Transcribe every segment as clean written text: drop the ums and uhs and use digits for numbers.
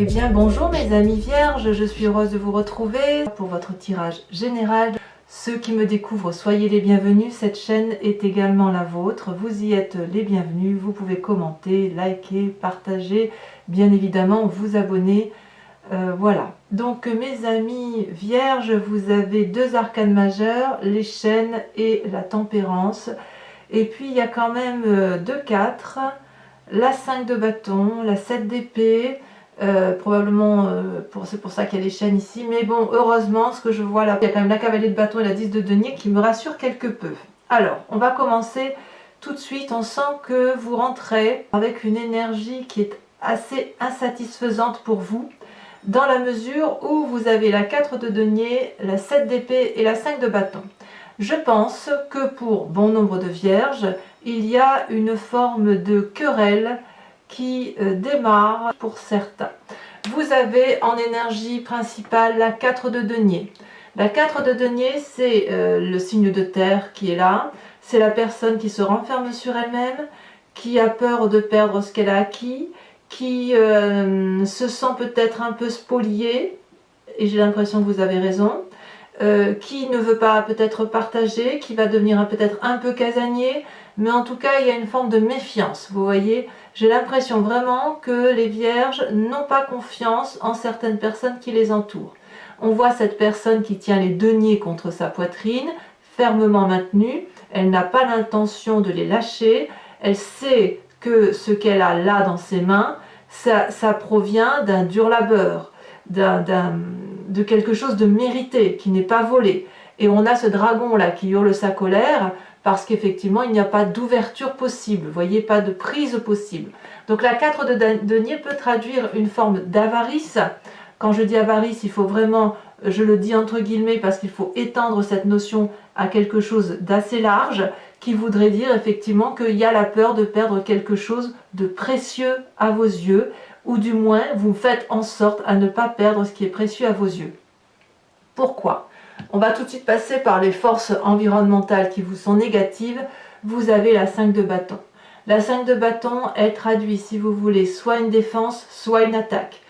Eh bien bonjour mes amis vierges, je suis heureuse de vous retrouver pour votre tirage général. Ceux qui me découvrent, soyez les bienvenus, cette chaîne est également la vôtre, vous y êtes les bienvenus, vous pouvez commenter, liker, partager, bien évidemment vous abonner. Voilà, donc mes amis vierges, vous avez deux arcanes majeurs, les chênes et la tempérance. Et puis il y a quand même deux 4, la 5 de bâton, la 7 d'épée, probablement c'est pour ça qu'il y a les chênes ici, mais bon, heureusement, ce que je vois là, il y a quand même la cavalier de bâton et la 10 de denier qui me rassure quelque peu. Alors, on va commencer tout de suite. On sent que vous rentrez avec une énergie qui est assez insatisfaisante pour vous, dans la mesure où vous avez la 4 de denier, la 7 d'épée et la 5 de bâton. Je pense que pour bon nombre de vierges, il y a une forme de querelle qui démarre pour certains. Vous avez en énergie principale la 4 de denier. La 4 de denier, c'est le signe de terre qui est là. C'est la personne qui se renferme sur elle-même, qui a peur de perdre ce qu'elle a acquis, qui se sent peut-être un peu spoliée, et j'ai l'impression que vous avez raison, qui ne veut pas peut-être partager, qui va devenir peut-être un peu casanier, mais en tout cas il y a une forme de méfiance, vous voyez. J'ai l'impression vraiment que les vierges n'ont pas confiance en certaines personnes qui les entourent. On voit cette personne qui tient les deniers contre sa poitrine, fermement maintenue, elle n'a pas l'intention de les lâcher, elle sait que ce qu'elle a là dans ses mains, ça provient d'un dur labeur, de quelque chose de mérité, qui n'est pas volé. Et on a ce dragon là qui hurle sa colère, parce qu'effectivement il n'y a pas d'ouverture possible, vous voyez, pas de prise possible. Donc la 4 de denier peut traduire une forme d'avarice. Quand je dis avarice, il faut vraiment, je le dis entre guillemets, parce qu'il faut étendre cette notion à quelque chose d'assez large, qui voudrait dire effectivement qu'il y a la peur de perdre quelque chose de précieux à vos yeux, ou du moins vous faites en sorte à ne pas perdre ce qui est précieux à vos yeux. Pourquoi ? On va tout de suite passer par les forces environnementales qui vous sont négatives. Vous avez la 5 de bâton. La 5 de bâton, elle traduit, si vous voulez, soit une défense, soit une attaque.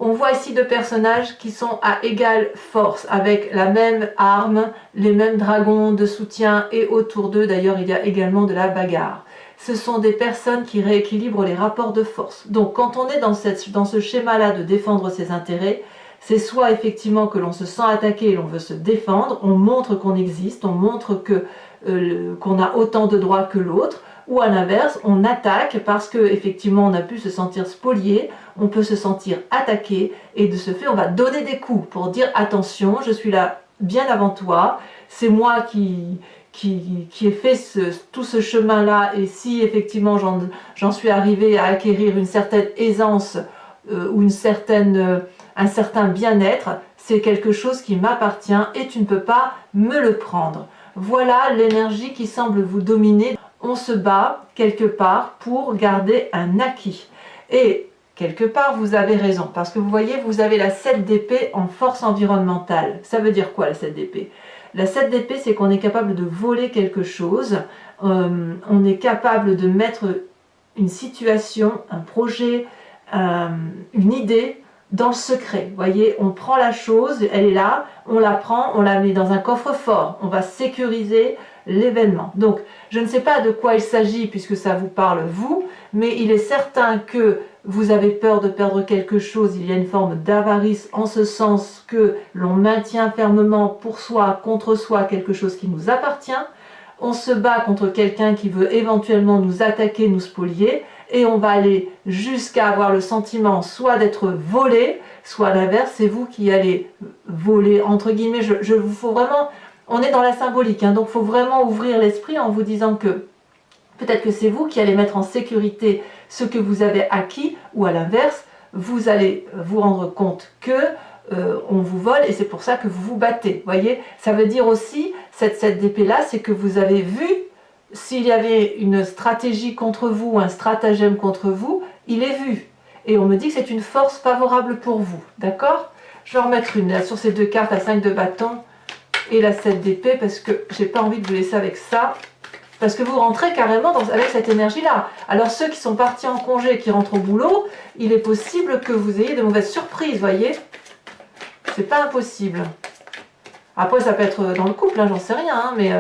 On voit ici deux personnages qui sont à égale force, avec la même arme, les mêmes dragons de soutien, et autour d'eux, d'ailleurs, il y a également de la bagarre. Ce sont des personnes qui rééquilibrent les rapports de force. Donc, quand on est dans ce schéma-là de défendre ses intérêts, c'est soit effectivement que l'on se sent attaqué et l'on veut se défendre, on montre qu'on existe, on montre qu'on a autant de droits que l'autre, ou à l'inverse, on attaque parce que effectivement on a pu se sentir spolié, on peut se sentir attaqué, et de ce fait on va donner des coups pour dire attention, je suis là bien avant toi, c'est moi qui ai fait tout ce chemin-là, et si effectivement j'en suis arrivé à acquérir une certaine aisance ou un certain bien-être, c'est quelque chose qui m'appartient et tu ne peux pas me le prendre. Voilà l'énergie qui semble vous dominer. On se bat quelque part pour garder un acquis. Et quelque part, vous avez raison, parce que vous voyez, vous avez la 7 d'épée en force environnementale. Ça veut dire quoi la 7 d'épée ? La 7 d'épée, c'est qu'on est capable de voler quelque chose, on est capable de mettre une situation, un projet, une idée dans le secret. Vous voyez, on prend la chose, elle est là, on la prend, on la met dans un coffre-fort, on va sécuriser l'événement. Donc, je ne sais pas de quoi il s'agit puisque ça vous parle vous, mais il est certain que vous avez peur de perdre quelque chose, il y a une forme d'avarice en ce sens que l'on maintient fermement pour soi, contre soi, quelque chose qui nous appartient. On se bat contre quelqu'un qui veut éventuellement nous attaquer, nous spolier, et on va aller jusqu'à avoir le sentiment soit d'être volé, soit à l'inverse, c'est vous qui allez voler, entre guillemets. Faut vraiment, on est dans la symbolique, hein, donc il faut vraiment ouvrir l'esprit en vous disant que peut-être que c'est vous qui allez mettre en sécurité ce que vous avez acquis, ou à l'inverse, vous allez vous rendre compte que on vous vole, et c'est pour ça que vous vous battez. Voyez, ça veut dire aussi, cette d'épée là, c'est que vous avez vu, s'il y avait une stratégie contre vous, un stratagème contre vous, il est vu. Et on me dit que c'est une force favorable pour vous. D'accord ? Je vais en remettre une là, sur ces deux cartes, la 5 de bâton et la 7 d'épée, parce que j'ai pas envie de vous laisser avec ça. Parce que vous rentrez carrément avec cette énergie-là. Alors ceux qui sont partis en congé, qui rentrent au boulot, il est possible que vous ayez de mauvaises surprises, voyez. C'est pas impossible. Après, ça peut être dans le couple, hein, j'en sais rien, hein, mais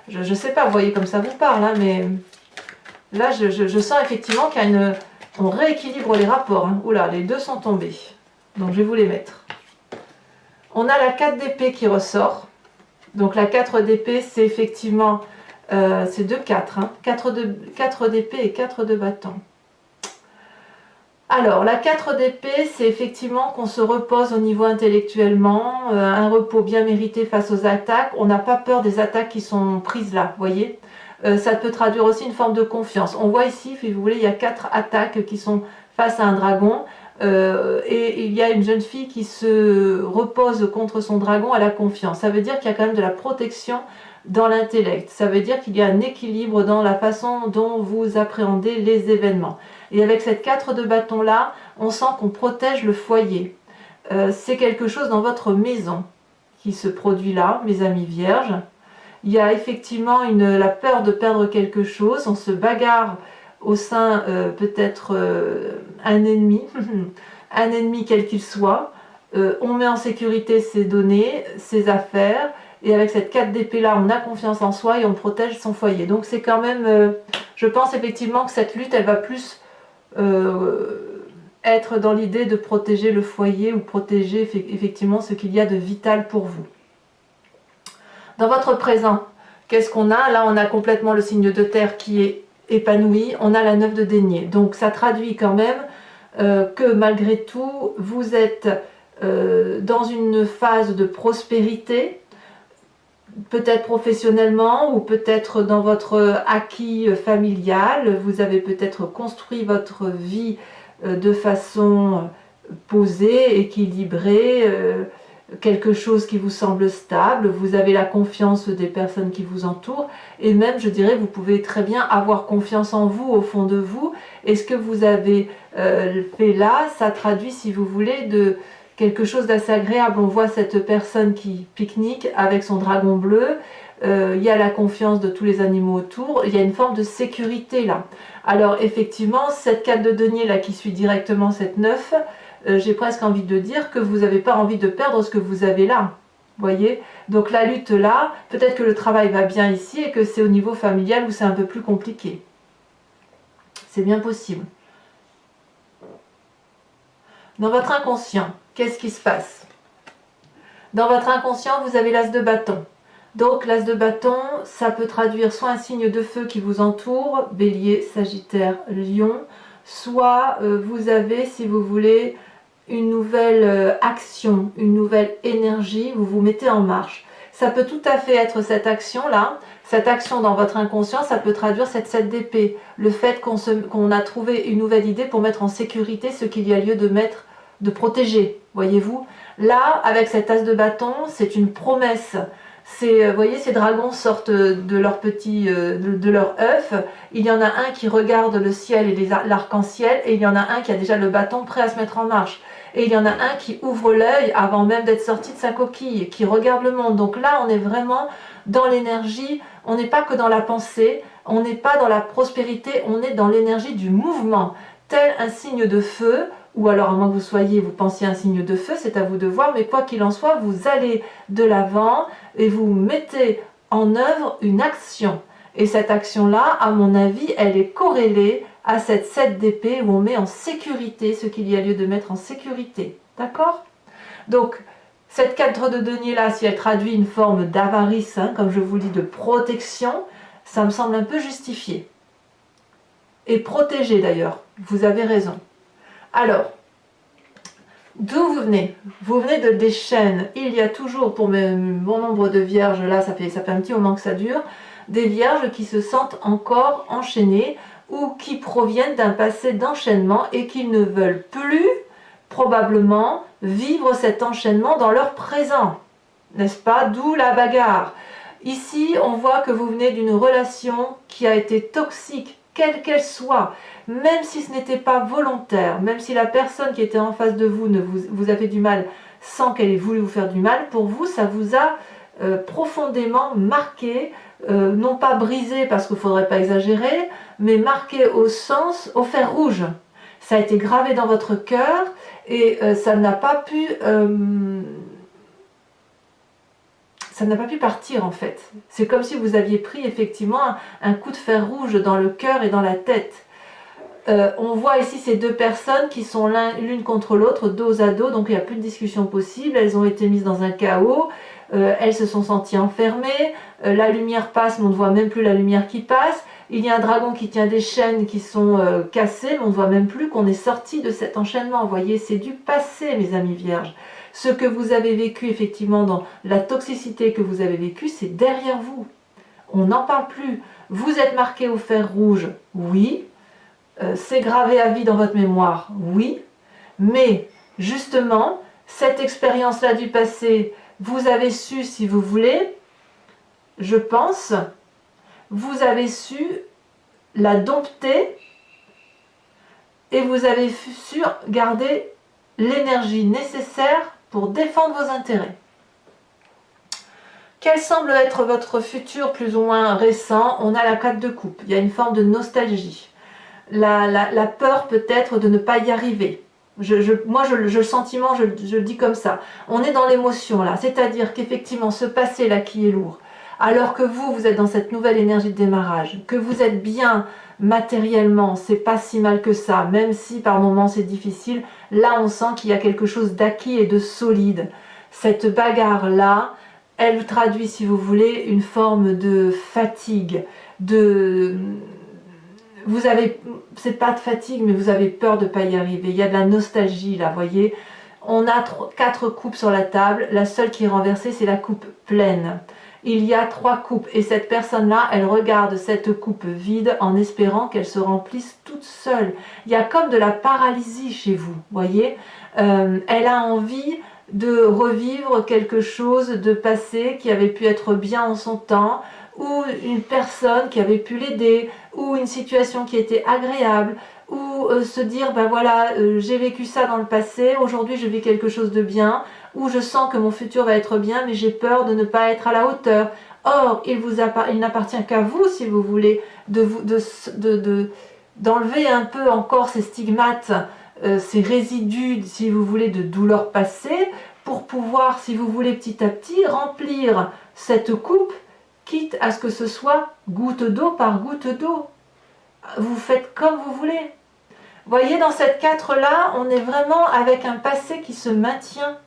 je sais pas, vous voyez comme ça vous parle, hein, mais là, je sens effectivement qu'il y a une... On rééquilibre les rapports. Hein. Oula, les deux sont tombés. Donc, je vais vous les mettre. On a la 4 d'épée qui ressort. Donc, la 4 d'épée, c'est effectivement... c'est 2-4. Hein. 4 d'épée et 4 de bâton. Alors, la 4 d'épée, c'est effectivement qu'on se repose au niveau intellectuellement, un repos bien mérité face aux attaques. On n'a pas peur des attaques qui sont prises là, vous voyez. Ça peut traduire aussi une forme de confiance. On voit ici, si vous voulez, il y a 4 attaques qui sont face à un dragon. Et il y a une jeune fille qui se repose contre son dragon à la confiance. Ça veut dire qu'il y a quand même de la protection dans l'intellect. Ça veut dire qu'il y a un équilibre dans la façon dont vous appréhendez les événements. Et avec cette 4 de bâton là, on sent qu'on protège le foyer. C'est quelque chose dans votre maison qui se produit là, mes amis vierges. Il y a effectivement la peur de perdre quelque chose. On se bagarre au sein peut-être un ennemi, un ennemi quel qu'il soit. On met en sécurité ses données, ses affaires. Et avec cette 4 d'épée là, on a confiance en soi et on protège son foyer. Donc c'est quand même, je pense effectivement que cette lutte, elle va plus être dans l'idée de protéger le foyer ou protéger effectivement ce qu'il y a de vital pour vous. Dans votre présent, qu'est-ce qu'on a? Là, on a complètement le signe de terre qui est épanoui. On a la 9 de denier. Donc ça traduit quand même que malgré tout, vous êtes dans une phase de prospérité, peut-être professionnellement ou peut-être dans votre acquis familial. Vous avez peut-être construit votre vie de façon posée, équilibrée, quelque chose qui vous semble stable. Vous avez la confiance des personnes qui vous entourent et même, je dirais, vous pouvez très bien avoir confiance en vous, au fond de vous. Et ce que vous avez fait là, ça traduit, si vous voulez, de quelque chose d'assez agréable. On voit cette personne qui pique-nique avec son dragon bleu. Il y a la confiance de tous les animaux autour. Il y a une forme de sécurité là. Alors effectivement, cette 4 de denier là qui suit directement cette 9, j'ai presque envie de dire que vous n'avez pas envie de perdre ce que vous avez là. Voyez? Donc la lutte là, peut-être que le travail va bien ici et que c'est au niveau familial où c'est un peu plus compliqué. C'est bien possible. Dans votre inconscient, qu'est-ce qui se passe? Dans votre inconscient, vous avez l'as de bâton. Donc l'as de bâton, ça peut traduire soit un signe de feu qui vous entoure, Bélier, Sagittaire, Lion, soit vous avez, si vous voulez, une nouvelle action, une nouvelle énergie, vous vous mettez en marche. Ça peut tout à fait être cette action-là. Cette action dans votre inconscient, ça peut traduire cette 7 d'épée. Le fait qu'on a trouvé une nouvelle idée pour mettre en sécurité ce qu'il y a lieu de protéger, voyez-vous. Là, avec cet as de bâton, c'est une promesse. Vous voyez, ces dragons sortent de leur de leur œuf. Il y en a un qui regarde le ciel et l'arc-en-ciel, et il y en a un qui a déjà le bâton prêt à se mettre en marche. Et il y en a un qui ouvre l'œil avant même d'être sorti de sa coquille, qui regarde le monde. Donc là, on est vraiment dans l'énergie, on n'est pas que dans la pensée, on n'est pas dans la prospérité, on est dans l'énergie du mouvement, tel un signe de feu, ou alors à moins que vous pensiez un signe de feu, c'est à vous de voir, mais quoi qu'il en soit, vous allez de l'avant et vous mettez en œuvre une action. Et cette action-là, à mon avis, elle est corrélée à cette 7 d'épée où on met en sécurité ce qu'il y a lieu de mettre en sécurité. D'accord? Donc, cette 4 de denier-là, si elle traduit une forme d'avarice, hein, comme je vous le dis, de protection, ça me semble un peu justifié. Et protégé d'ailleurs, vous avez raison. Alors, d'où vous venez? Vous venez des chaînes. Il y a toujours, pour mon nombre de vierges, là, ça fait un petit moment que ça dure, des vierges qui se sentent encore enchaînées ou qui proviennent d'un passé d'enchaînement et qui ne veulent plus, probablement, vivre cet enchaînement dans leur présent. N'est-ce pas? D'où la bagarre. Ici, on voit que vous venez d'une relation qui a été toxique, quelle qu'elle soit, même si ce n'était pas volontaire, même si la personne qui était en face de vous vous a fait du mal sans qu'elle ait voulu vous faire du mal, pour vous, ça vous a profondément marqué, non pas brisé parce qu'il ne faudrait pas exagérer, mais marqué au fer rouge. Ça a été gravé dans votre cœur et ça n'a pas pu partir en fait. C'est comme si vous aviez pris effectivement un coup de fer rouge dans le cœur et dans la tête. On voit ici ces deux personnes qui sont l'une contre l'autre, dos à dos, donc il n'y a plus de discussion possible. Elles ont été mises dans un chaos, elles se sont senties enfermées, la lumière passe mais on ne voit même plus la lumière qui passe. Il y a un dragon qui tient des chaînes qui sont cassées, mais on ne voit même plus qu'on est sorti de cet enchaînement. Vous voyez, c'est du passé, mes amis vierges. Ce que vous avez vécu effectivement dans la toxicité que vous avez vécue, c'est derrière vous. On n'en parle plus. Vous êtes marqué au fer rouge, oui. C'est gravé à vie dans votre mémoire, oui. Mais justement, cette expérience-là du passé, vous avez su, si vous voulez, je pense, vous avez su la dompter et vous avez su garder l'énergie nécessaire pour défendre vos intérêts. Quel semble être votre futur plus ou moins récent? On a la 4 de coupe, il y a une forme de nostalgie. La peur peut-être de ne pas y arriver. Moi, le sentiment, je le dis comme ça. On est dans l'émotion là, c'est-à-dire qu'effectivement, ce passé-là qui est lourd, alors que vous êtes dans cette nouvelle énergie de démarrage, que vous êtes bien matériellement, c'est pas si mal que ça, même si par moments c'est difficile, là on sent qu'il y a quelque chose d'acquis et de solide. Cette bagarre-là, elle traduit, si vous voulez, une forme de fatigue, vous avez, c'est pas de fatigue, mais vous avez peur de ne pas y arriver. Il y a de la nostalgie là, vous voyez. On a 4 coupes sur la table, la seule qui est renversée, c'est la coupe pleine. Il y a 3 coupes et cette personne-là, elle regarde cette coupe vide en espérant qu'elle se remplisse toute seule. Il y a comme de la paralysie chez vous, voyez. Elle a envie de revivre quelque chose de passé qui avait pu être bien en son temps, ou une personne qui avait pu l'aider, ou une situation qui était agréable, ou se dire, ben voilà, j'ai vécu ça dans le passé, aujourd'hui je vis quelque chose de bien, ou je sens que mon futur va être bien, mais j'ai peur de ne pas être à la hauteur. Or, il n'appartient qu'à vous, si vous voulez, d'enlever un peu encore ces stigmates, ces résidus, si vous voulez, de douleur passée, pour pouvoir, si vous voulez, petit à petit, remplir cette coupe, quitte à ce que ce soit goutte d'eau par goutte d'eau. Vous faites comme vous voulez. Voyez, dans cette 4-là, on est vraiment avec un passé qui se maintient.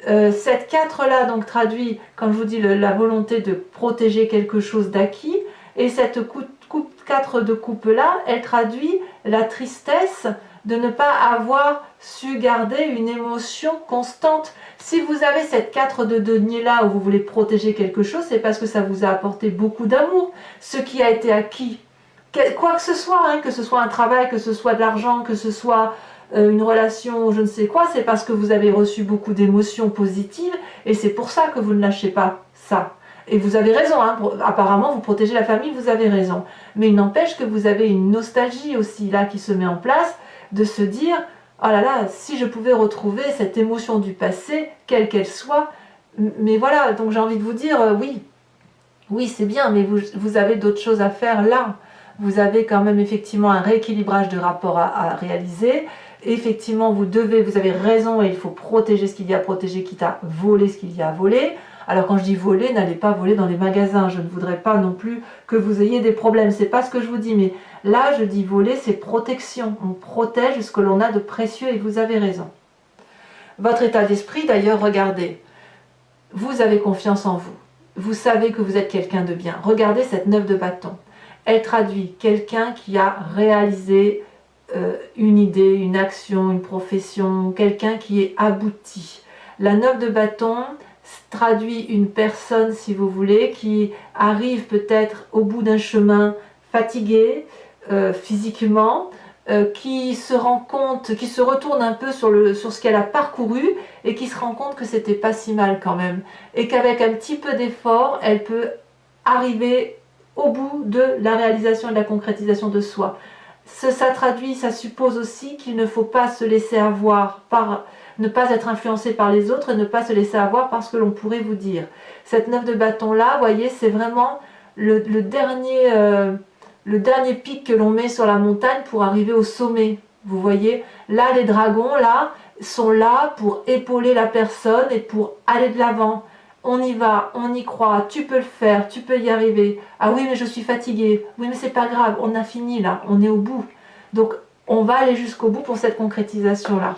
Cette 4-là donc traduit, comme je vous dis, la volonté de protéger quelque chose d'acquis. Et cette 4 de coupe-là, elle traduit la tristesse de ne pas avoir su garder une émotion constante. Si vous avez cette 4 de denier là où vous voulez protéger quelque chose, c'est parce que ça vous a apporté beaucoup d'amour. Ce qui a été acquis, quoi que ce soit, hein, que ce soit un travail, que ce soit de l'argent, que ce soit une relation, je ne sais quoi, c'est parce que vous avez reçu beaucoup d'émotions positives et c'est pour ça que vous ne lâchez pas ça. Et vous avez raison, hein, apparemment vous protégez la famille, vous avez raison. Mais il n'empêche que vous avez une nostalgie aussi là qui se met en place, de se dire, oh là là, si je pouvais retrouver cette émotion du passé, quelle qu'elle soit, mais voilà, donc j'ai envie de vous dire, oui c'est bien, mais vous avez d'autres choses à faire là. Vous avez quand même effectivement un rééquilibrage de rapport à réaliser. Effectivement, vous avez raison et il faut protéger ce qu'il y a à protéger, quitte à voler ce qu'il y a à voler. Alors quand je dis voler, n'allez pas voler dans les magasins. Je ne voudrais pas non plus que vous ayez des problèmes. C'est pas ce que je vous dis, mais là je dis voler, c'est protection. On protège ce que l'on a de précieux et vous avez raison. Votre état d'esprit, d'ailleurs, regardez. Vous avez confiance en vous. Vous savez que vous êtes quelqu'un de bien. Regardez cette 9 de bâton. Elle traduit quelqu'un qui a réalisé une idée, une action, une profession, quelqu'un qui est abouti. La 9 de bâton traduit une personne, si vous voulez, qui arrive peut-être au bout d'un chemin fatigué physiquement, qui se rend compte, qui se retourne un peu sur ce qu'elle a parcouru et qui se rend compte que c'était pas si mal quand même. Et qu'avec un petit peu d'effort, elle peut arriver au bout de la réalisation et de la concrétisation de soi. Ça traduit, ça suppose aussi qu'il ne faut pas se laisser avoir ne pas être influencé par les autres et ne pas se laisser avoir par ce que l'on pourrait vous dire. Cette 9 de bâton là, vous voyez, c'est vraiment le dernier pic que l'on met sur la montagne pour arriver au sommet. Vous voyez, là les dragons là sont là pour épauler la personne et pour aller de l'avant. On y va, on y croit, tu peux le faire, tu peux y arriver. Ah oui mais je suis fatiguée, oui mais c'est pas grave, on a fini là, on est au bout. Donc on va aller jusqu'au bout pour cette concrétisation là.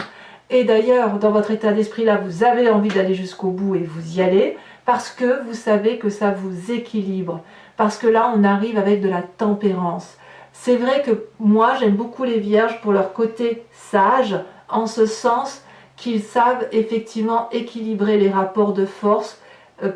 Et d'ailleurs dans votre état d'esprit là, vous avez envie d'aller jusqu'au bout et vous y allez parce que vous savez que ça vous équilibre. Parce que là on arrive avec de la tempérance. C'est vrai que moi j'aime beaucoup les vierges pour leur côté sage, en ce sens qu'ils savent effectivement équilibrer les rapports de force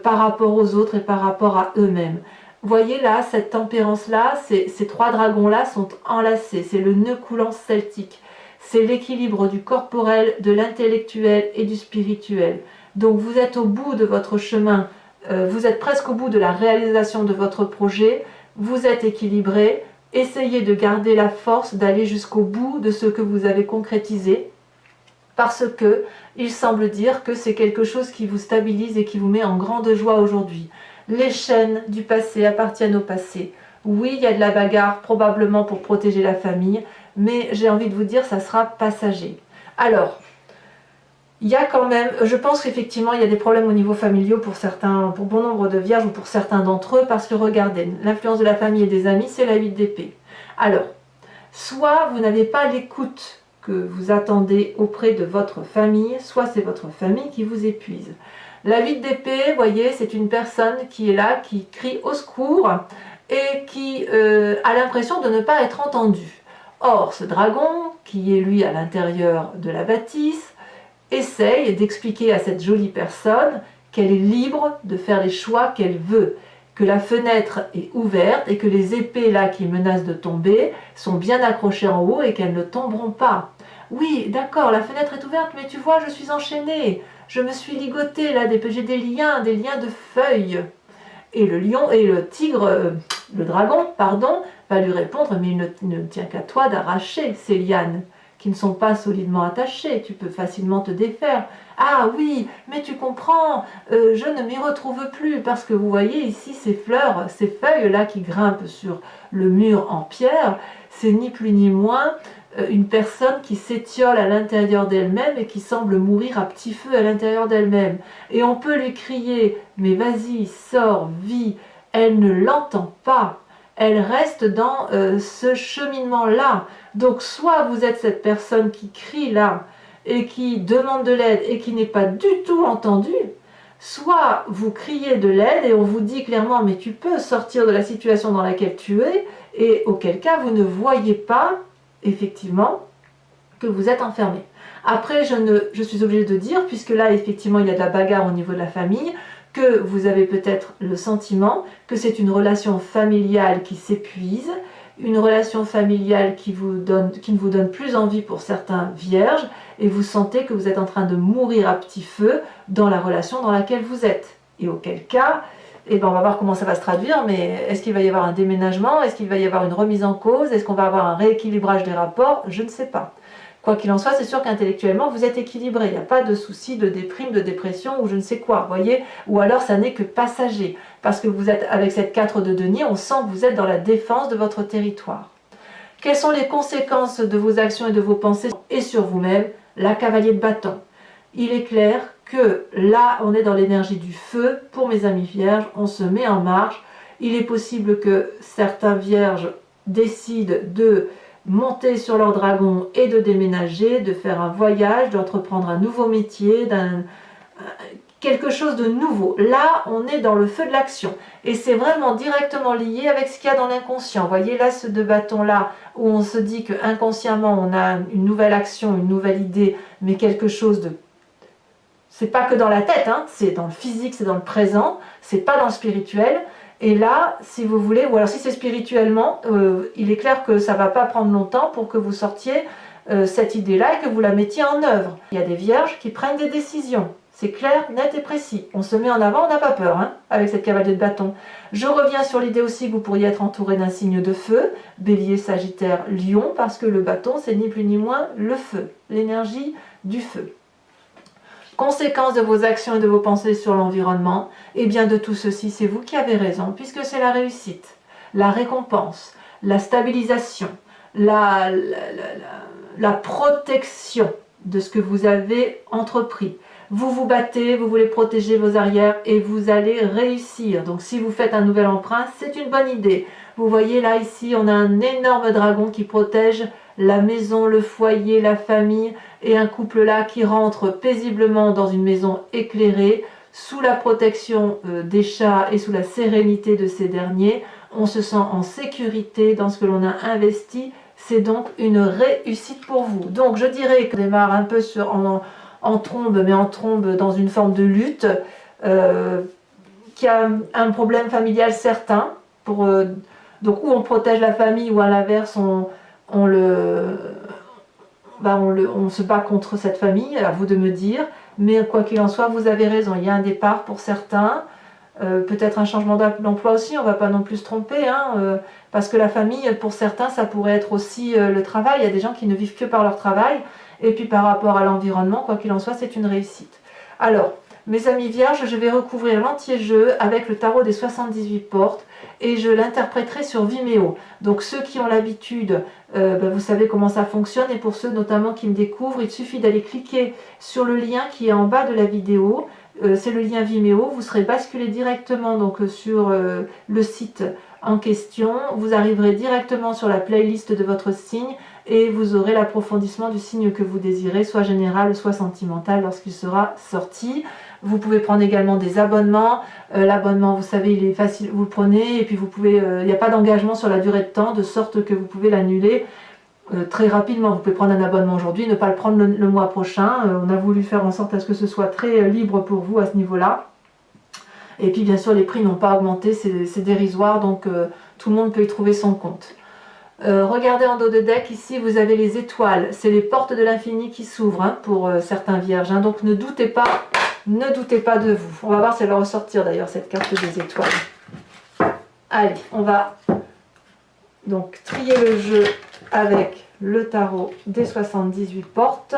par rapport aux autres et par rapport à eux-mêmes. Voyez là, cette tempérance-là, ces trois dragons-là sont enlacés, c'est le nœud coulant celtique. C'est l'équilibre du corporel, de l'intellectuel et du spirituel. Donc vous êtes au bout de votre chemin, vous êtes presque au bout de la réalisation de votre projet, vous êtes équilibré, essayez de garder la force d'aller jusqu'au bout de ce que vous avez concrétisé, parce que il semble dire que c'est quelque chose qui vous stabilise et qui vous met en grande joie aujourd'hui. Les chaînes du passé appartiennent au passé. Oui, il y a de la bagarre, probablement pour protéger la famille, mais j'ai envie de vous dire, ça sera passager. Alors, il y a quand même, je pense qu'effectivement, il y a des problèmes au niveau familial pour certains, pour bon nombre de vierges ou pour certains d'entre eux, parce que regardez, l'influence de la famille et des amis, c'est la 8 d'épée. Alors, soit vous n'avez pas l'écoute que vous attendez auprès de votre famille, soit c'est votre famille qui vous épuise. La 8 d'épée, vous voyez, c'est une personne qui est là, qui crie au secours et qui a l'impression de ne pas être entendue. Or, ce dragon, qui est lui à l'intérieur de la bâtisse, essaye d'expliquer à cette jolie personne qu'elle est libre de faire les choix qu'elle veut, que la fenêtre est ouverte et que les épées là qui menacent de tomber sont bien accrochées en haut et qu'elles ne tomberont pas. Oui, d'accord, la fenêtre est ouverte, mais tu vois, je suis enchaînée, je me suis ligotée là, j'ai des liens de feuilles. Et le lion et le tigre, le dragon, pardon, va lui répondre, mais il ne tient qu'à toi d'arracher ces lianes qui ne sont pas solidement attachées, tu peux facilement te défaire. Ah oui, mais tu comprends, je ne m'y retrouve plus, parce que vous voyez ici ces fleurs, ces feuilles-là qui grimpent sur le mur en pierre, c'est ni plus ni moins une personne qui s'étiole à l'intérieur d'elle-même et qui semble mourir à petit feu à l'intérieur d'elle-même. Et on peut lui crier, mais vas-y, sors, vis, elle ne l'entend pas. Elle reste dans ce cheminement-là. Donc soit vous êtes cette personne qui crie là et qui demande de l'aide et qui n'est pas du tout entendue, soit vous criez de l'aide et on vous dit clairement mais tu peux sortir de la situation dans laquelle tu es, et auquel cas vous ne voyez pas effectivement que vous êtes enfermé. Après je suis obligée de dire, puisque là effectivement il y a de la bagarre au niveau de la famille, que vous avez peut-être le sentiment que c'est une relation familiale qui s'épuise, une relation familiale qui ne vous donne plus envie pour certains vierges, et vous sentez que vous êtes en train de mourir à petit feu dans la relation dans laquelle vous êtes. Et auquel cas, eh ben on va voir comment ça va se traduire, mais est-ce qu'il va y avoir un déménagement? Est-ce qu'il va y avoir une remise en cause? Est-ce qu'on va avoir un rééquilibrage des rapports? Je ne sais pas. Quoi qu'il en soit, c'est sûr qu'intellectuellement, vous êtes équilibré. Il n'y a pas de souci de déprime, de dépression ou je ne sais quoi, voyez. Ou alors, ça n'est que passager. Parce que vous êtes, avec cette 4 de denier, on sent que vous êtes dans la défense de votre territoire. Quelles sont les conséquences de vos actions et de vos pensées et sur vous-même? La cavalier de bâton. Il est clair que là, on est dans l'énergie du feu. Pour mes amis vierges, on se met en marche. Il est possible que certains vierges décident de monter sur leur dragon et de déménager, de faire un voyage, d'entreprendre un nouveau métier, quelque chose de nouveau. Là, on est dans le feu de l'action. Et c'est vraiment directement lié avec ce qu'il y a dans l'inconscient. Vous voyez, là, ce 2 bâtons-là, où on se dit que inconsciemment on a une nouvelle action, une nouvelle idée, mais quelque chose de... C'est pas que dans la tête, hein, c'est dans le physique, c'est dans le présent, c'est pas dans le spirituel. Et là, si vous voulez, ou alors si c'est spirituellement, il est clair que ça ne va pas prendre longtemps pour que vous sortiez cette idée-là et que vous la mettiez en œuvre. Il y a des vierges qui prennent des décisions. C'est clair, net et précis. On se met en avant, on n'a pas peur hein, avec cette cavalier de bâton. Je reviens sur l'idée aussi que vous pourriez être entouré d'un signe de feu, bélier, sagittaire, lion, parce que le bâton, c'est ni plus ni moins le feu, l'énergie du feu. conséquence de vos actions et de vos pensées sur l'environnement, et bien de tout ceci, c'est vous qui avez raison, puisque c'est la réussite, la récompense, la stabilisation, la protection de ce que vous avez entrepris. Vous vous battez, vous voulez protéger vos arrières et vous allez réussir. Donc si vous faites un nouvel emprunt, c'est une bonne idée. Vous voyez là, ici, on a un énorme dragon qui protège la maison, le foyer, la famille, et un couple là qui rentre paisiblement dans une maison éclairée, sous la protection des chats et sous la sérénité de ces derniers. On se sent en sécurité dans ce que l'on a investi. C'est donc une réussite pour vous. Donc je dirais qu'on démarre un peu en trombe, mais en trombe dans une forme de lutte, qui a un problème familial certain, donc où on protège la famille, ou à l'inverse on se bat contre cette famille, à vous de me dire, mais quoi qu'il en soit, vous avez raison, il y a un départ pour certains, peut-être un changement d'emploi aussi, on ne va pas non plus se tromper, parce que la famille, pour certains, ça pourrait être aussi le travail, il y a des gens qui ne vivent que par leur travail, et puis par rapport à l'environnement, quoi qu'il en soit, c'est une réussite. Alors, mes amis vierges, je vais recouvrir l'entier-jeu avec le tarot des 78 portes, et je l'interpréterai sur Vimeo. Donc ceux qui ont l'habitude, vous savez comment ça fonctionne, et pour ceux notamment qui me découvrent, il suffit d'aller cliquer sur le lien qui est en bas de la vidéo, c'est le lien Vimeo, vous serez basculé directement donc, sur le site en question, vous arriverez directement sur la playlist de votre signe, et vous aurez l'approfondissement du signe que vous désirez, soit général, soit sentimental, lorsqu'il sera sorti. Vous pouvez prendre également des abonnements. L'abonnement, vous savez, il est facile, vous le prenez, et puis vous pouvez, il n'y a pas d'engagement sur la durée de temps, de sorte que vous pouvez l'annuler très rapidement. Vous pouvez prendre un abonnement aujourd'hui, ne pas le prendre le mois prochain. On a voulu faire en sorte à ce que ce soit très libre pour vous à ce niveau-là. Et puis bien sûr, les prix n'ont pas augmenté, c'est dérisoire, donc tout le monde peut y trouver son compte. Regardez en dos de deck, ici vous avez les étoiles, c'est les portes de l'infini qui s'ouvrent pour certains vierges, donc ne doutez pas de vous. On va voir si elle va ressortir d'ailleurs cette carte des étoiles. Allez, on va donc trier le jeu avec le tarot des 78 portes.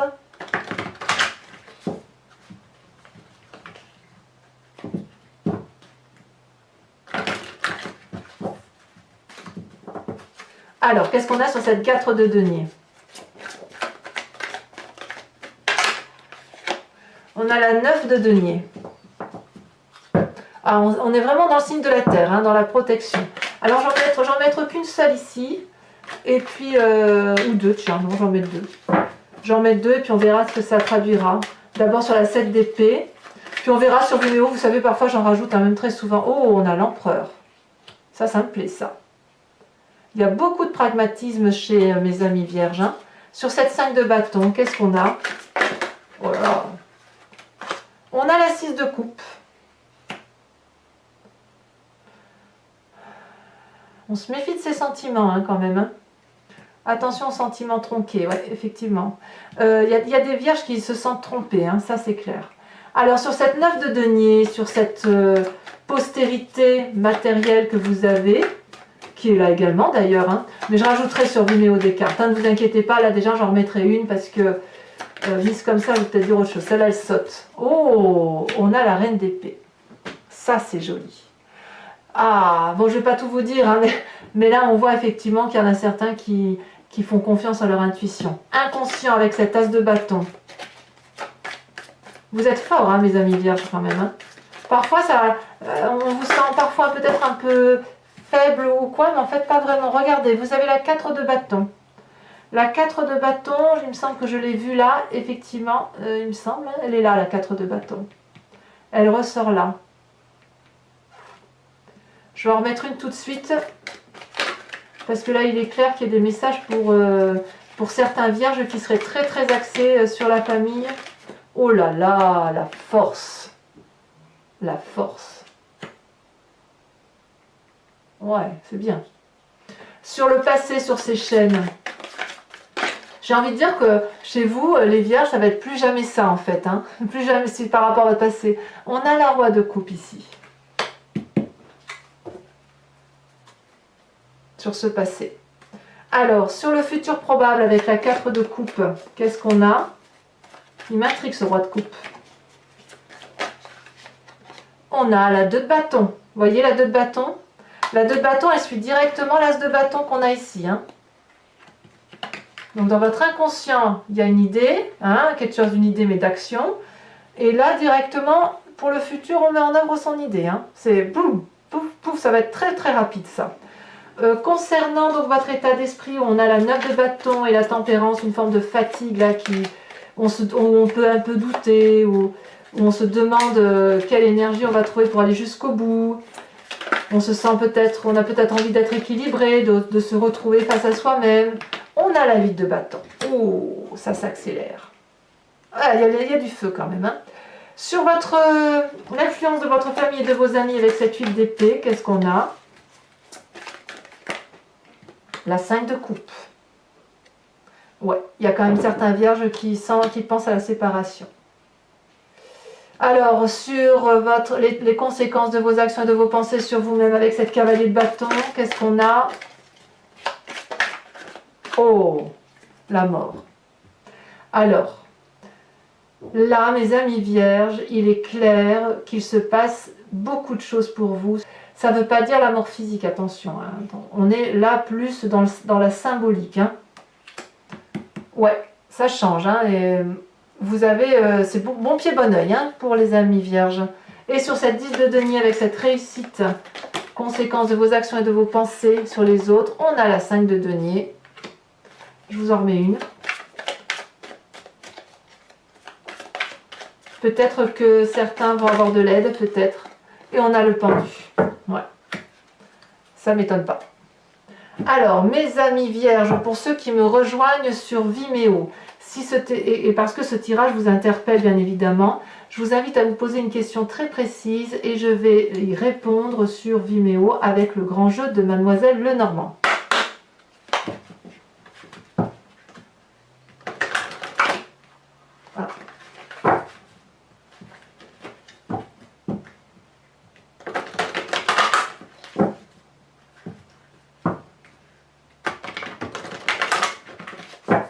Alors, qu'est-ce qu'on a sur cette 4 de denier? On a la 9 de denier. Ah, on est vraiment dans le signe de la terre, dans la protection. Alors, j'en mettre qu'une seule ici. Et puis, ou deux, tiens, non, j'en mets deux. J'en mets deux et puis on verra ce que ça traduira. D'abord sur la 7 d'épée. Puis on verra sur Vimeo, vous savez, parfois j'en rajoute même très souvent. Oh, on a l'empereur. Ça me plaît, ça. Il y a beaucoup de pragmatisme chez mes amis vierges. Sur cette 5 de bâton, qu'est-ce qu'on a? Oh là là. On a la 6 de coupe. On se méfie de ses sentiments quand même. Attention aux sentiments tronqués, ouais, effectivement. Il y a des vierges qui se sentent trompées, ça c'est clair. Alors sur cette 9 de denier, sur cette postérité matérielle que vous avez, qui est là également d'ailleurs, mais je rajouterai sur Vimeo des cartes, ne vous inquiétez pas, là déjà j'en remettrai une parce que mise comme ça, je vais peut-être dire autre chose. Celle-là elle saute. Oh, on a la reine d'épée. Ça c'est joli. Ah, bon je vais pas tout vous dire, mais là on voit effectivement qu'il y en a certains qui font confiance à leur intuition. Inconscient avec cette as de bâton. Vous êtes forts, mes amis vierges, quand même. Parfois, on vous sent parfois peut-être un peu faible ou quoi, mais en fait, pas vraiment. Regardez, vous avez la 4 de bâton. La 4 de bâton, il me semble que je l'ai vue là, effectivement. Il me semble, elle est là, la 4 de bâton. Elle ressort là. Je vais en remettre une tout de suite. Parce que là, il est clair qu'il y a des messages pour certains vierges qui seraient très très axés sur la famille. Oh là là, la force. La force. Ouais, c'est bien. Sur le passé, sur ces chaînes, j'ai envie de dire que chez vous, les vierges, ça va être plus jamais ça en fait. Plus jamais si par rapport à votre passé. On a la roi de coupe ici. Sur ce passé. Alors, sur le futur probable avec la 4 de coupe, qu'est-ce qu'on a? Il m'intrigue ce roi de coupe. on a la 2 de bâton. Vous voyez la 2 de bâton? La 2 de bâton, elle suit directement l'as de bâton qu'on a ici. Hein. Donc dans votre inconscient, il y a une idée, hein, quelque chose d'une idée mais d'action. Et là, directement, pour le futur, on met en œuvre son idée. Hein. C'est boum, pouf, pouf, ça va être très très rapide ça. Concernant donc votre état d'esprit, on a la 9 de bâton et la tempérance, une forme de fatigue là où on peut un peu douter, où on se demande quelle énergie on va trouver pour aller jusqu'au bout. On se sent peut-être, on a peut-être envie d'être équilibré, de se retrouver face à soi-même. On a la 8 de bâton. Oh, ça s'accélère. Ah, il y a du feu quand même. Hein. Sur l'influence de votre famille et de vos amis avec cette 8 d'épée, qu'est-ce qu'on a? La 5 de coupe. Ouais, il y a quand même certains vierges qui pensent à la séparation. Alors, sur les conséquences de vos actions et de vos pensées sur vous-même avec cette cavalier de bâton, qu'est-ce qu'on a? Oh, la mort. Alors, là, mes amis vierges, il est clair qu'il se passe beaucoup de choses pour vous. Ça ne veut pas dire la mort physique, attention. Hein. On est là plus dans la symbolique. Hein. Ouais, ça change. Hein, et vous avez, c'est bon pied, bon oeil hein, pour les amis vierges. Et sur cette 10 de denier avec cette réussite, conséquence de vos actions et de vos pensées sur les autres, on a la 5 de denier. Je vous en remets une. Peut-être que certains vont avoir de l'aide, peut-être. Et on a le pendu. Ouais. Ça ne m'étonne pas. Alors, mes amis vierges, pour ceux qui me rejoignent sur Vimeo, et parce que ce tirage vous interpelle bien évidemment, je vous invite à vous poser une question très précise et je vais y répondre sur Vimeo avec le grand jeu de Mademoiselle Lenormand. Voilà.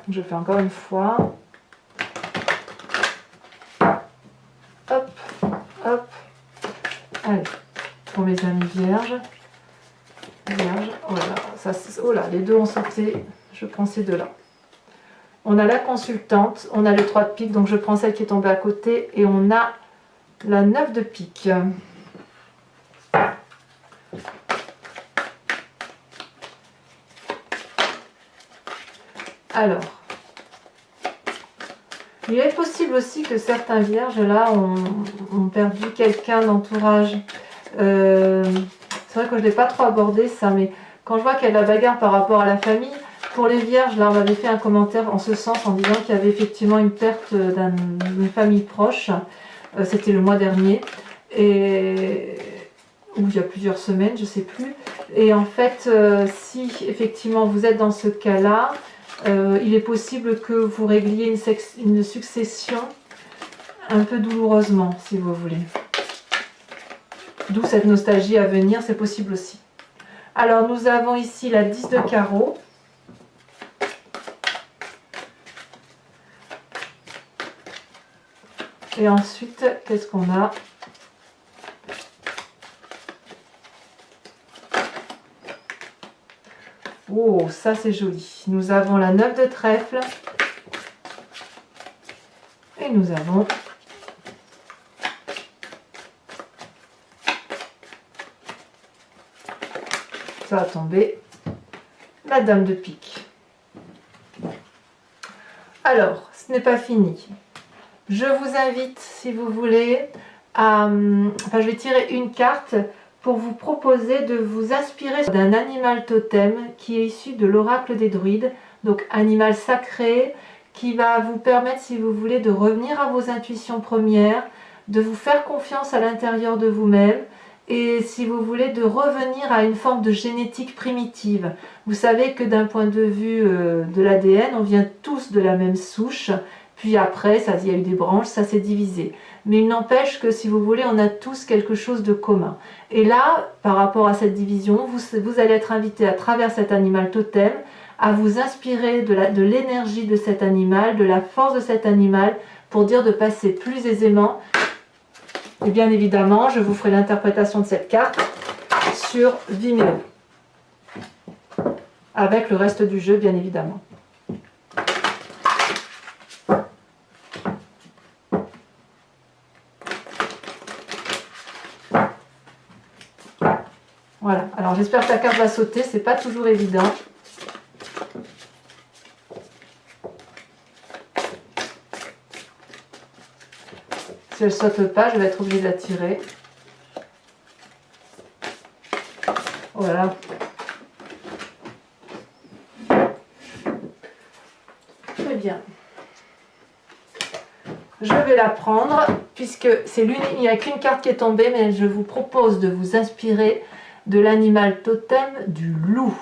Je fais encore une fois. Hop, hop. Allez, pour mes amis vierges. Vierge, voilà. Ça, oh là, les deux ont sauté. Je prends ces deux-là. On a la consultante, on a le 3 de pique, donc je prends celle qui est tombée à côté. Et on a la 9 de pique. Alors, il est possible aussi que certains vierges là ont perdu quelqu'un d'entourage. C'est vrai que je ne l'ai pas trop abordé ça, mais quand je vois qu'il y a de la bagarre par rapport à la famille, pour les vierges, là on m'avait fait un commentaire en ce sens en disant qu'il y avait effectivement une perte d'une famille proche. C'était le mois dernier, ou il y a plusieurs semaines, je ne sais plus. Et en fait, si effectivement vous êtes dans ce cas-là, il est possible que vous régliez une succession un peu douloureusement, si vous voulez. D'où cette nostalgie à venir, c'est possible aussi. Alors, nous avons ici la 10 de carreau. Et ensuite, qu'est-ce qu'on a ? Oh, ça c'est joli. Nous avons la 9 de trèfle. Et nous avons ça va tomber la dame de pique. Alors, ce n'est pas fini. Je vous invite, si vous voulez, je vais tirer une carte pour vous proposer de vous inspirer d'un animal totem qui est issu de l'oracle des druides, donc animal sacré qui va vous permettre, si vous voulez, de revenir à vos intuitions premières, de vous faire confiance à l'intérieur de vous-même et, si vous voulez, de revenir à une forme de génétique primitive. Vous savez que d'un point de vue de l'ADN, on vient tous de la même souche, puis après, il y a eu des branches, ça s'est divisé. Mais il n'empêche que, si vous voulez, on a tous quelque chose de commun. Et là, par rapport à cette division, vous allez être invité à travers cet animal totem à vous inspirer de l'énergie de cet animal, de la force de cet animal, pour dire de passer plus aisément Et bien évidemment, je vous ferai l'interprétation de cette carte sur Vimeo. Avec le reste du jeu, bien évidemment. Voilà, alors j'espère que la carte va sauter, c'est pas toujours évident. Si elle saute pas, je vais être obligée de la tirer. Voilà. Très bien. Je vais la prendre, puisque c'est l'unique, il n'y a qu'une carte qui est tombée, mais je vous propose de vous inspirer de l'animal totem du loup.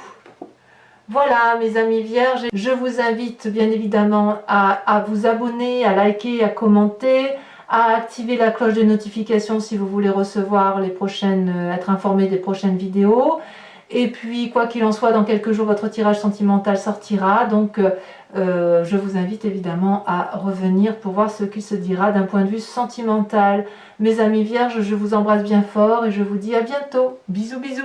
Voilà mes amis vierges, je vous invite bien évidemment à vous abonner, à liker, à commenter, à activer la cloche de notification si vous voulez recevoir les prochaines, être informé des prochaines vidéos. Et puis quoi qu'il en soit, dans quelques jours votre tirage sentimental sortira, donc je vous invite évidemment à revenir pour voir ce qu'il se dira d'un point de vue sentimental. Mes amis vierges, je vous embrasse bien fort et je vous dis à bientôt. Bisous bisous.